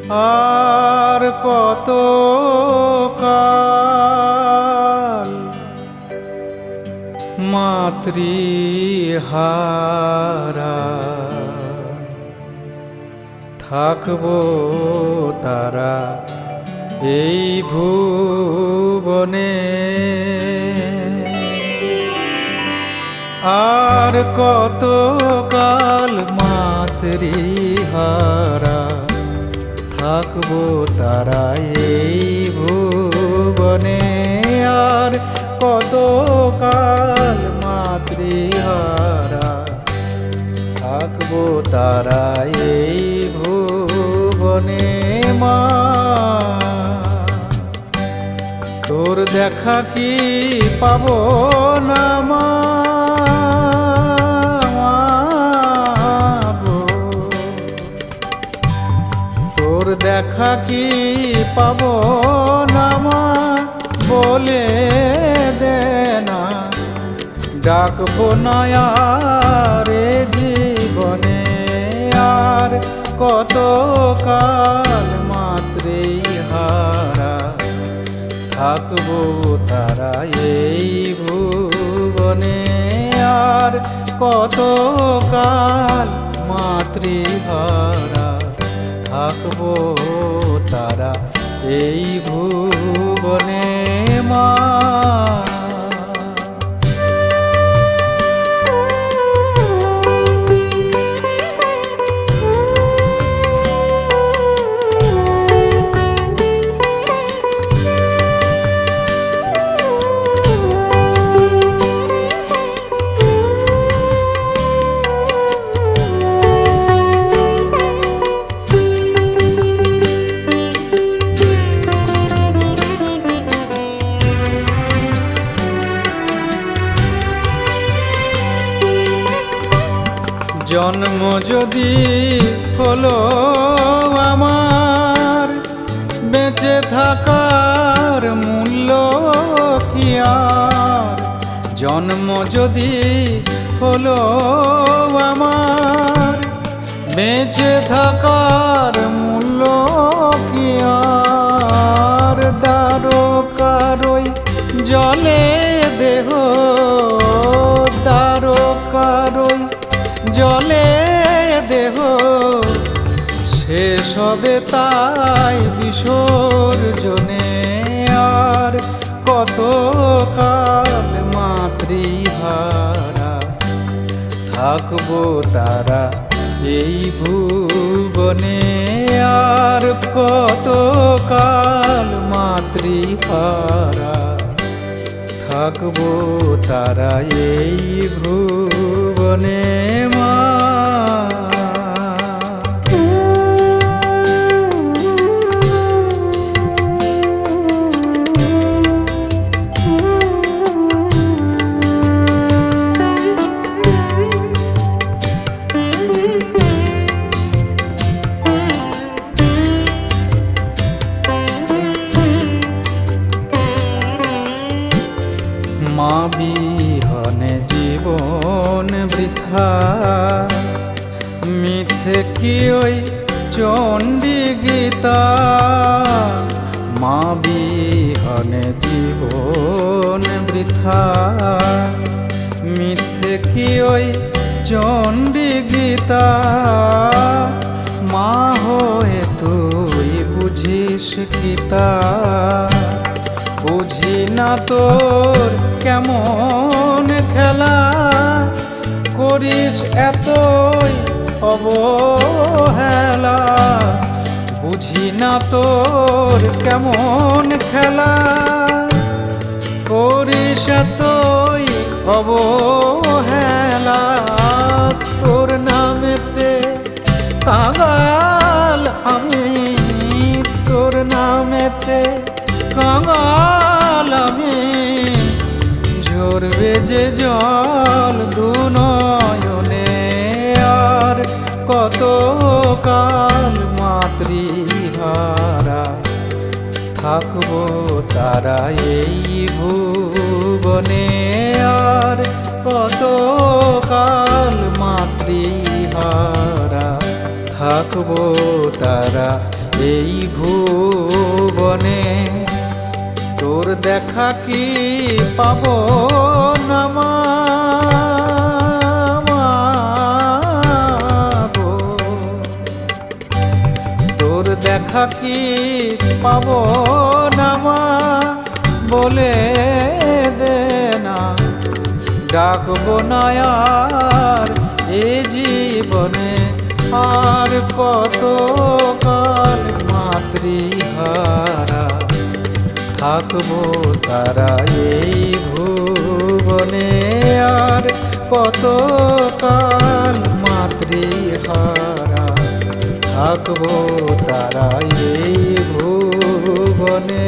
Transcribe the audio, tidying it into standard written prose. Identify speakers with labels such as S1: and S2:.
S1: আর কত কাল মাতৃহারা থাকবো তারা এই ভুবনে, আর কত কাল মাতৃহারা থাকবো তারা এই ভুবনে, আর কত কাল মাতৃহারা থাকবো তারা এই ভুবনে। মা তোর দেখা কি পাবো না মা, তোর দেখা কি পাবো না মা, বলে দে না ডাকবো না আর এ জীবনে, আর কত কাল মাতৃহারা থাকবো তারা এই ভুবনে, আর কত কাল মাতৃহারা থাকবো তারা এই ভুবনে। মা জন্ম যদি হলো আমার, বেঁচে থাকার মূল্য কি আর, জন্ম যদি হলো আমার, বেঁচে থাকার মূল্য কি আর, দ্বারকারই জলে দেহ, দ্বারকারই জলে দেহ শেষ হবে তাই বিসর্জনে, আর কত কাল মাতৃহারা থাকবো তারা এই ভুবনে, আর কত কাল মাতৃহারা থাকবো তারা এই ভুবনে। মা মা বিহনে জীবন বৃথা, মিথ্যে কি ওই চণ্ডী গীতা, মা বিহনে জীবন বৃথা, মিথ্যে কি ওই চণ্ডী গীতা, মা হয়ে তুই বুঝিস কি তা, বুঝি না তোর কেমন খেলা, করিস এতই অবহেলা, বুঝি না তোর কেমন খেলা, করিস এতই অবহেলা। কাঙাল আমি তোর নামেতে, কাঙাল আমি ঝরবে যে জল দু নয়নে, আর কত কাল মাতৃহারা থাকবো তারা এই ভুবনে, আর কত কাল মাতৃহারা থাকবো তারা এই ভুবনে। তোর দেখা কি পাবো না মা গো, তোর দেখা কি পাবো না মা, বলে দে না ডাকবো না আর এ জীবনে, আর কত কাল মাতৃহারা থাকবো তারা এই ভুবনে, আর কত কাল মাতৃহারা থাকবো তারা এই ভুবনে।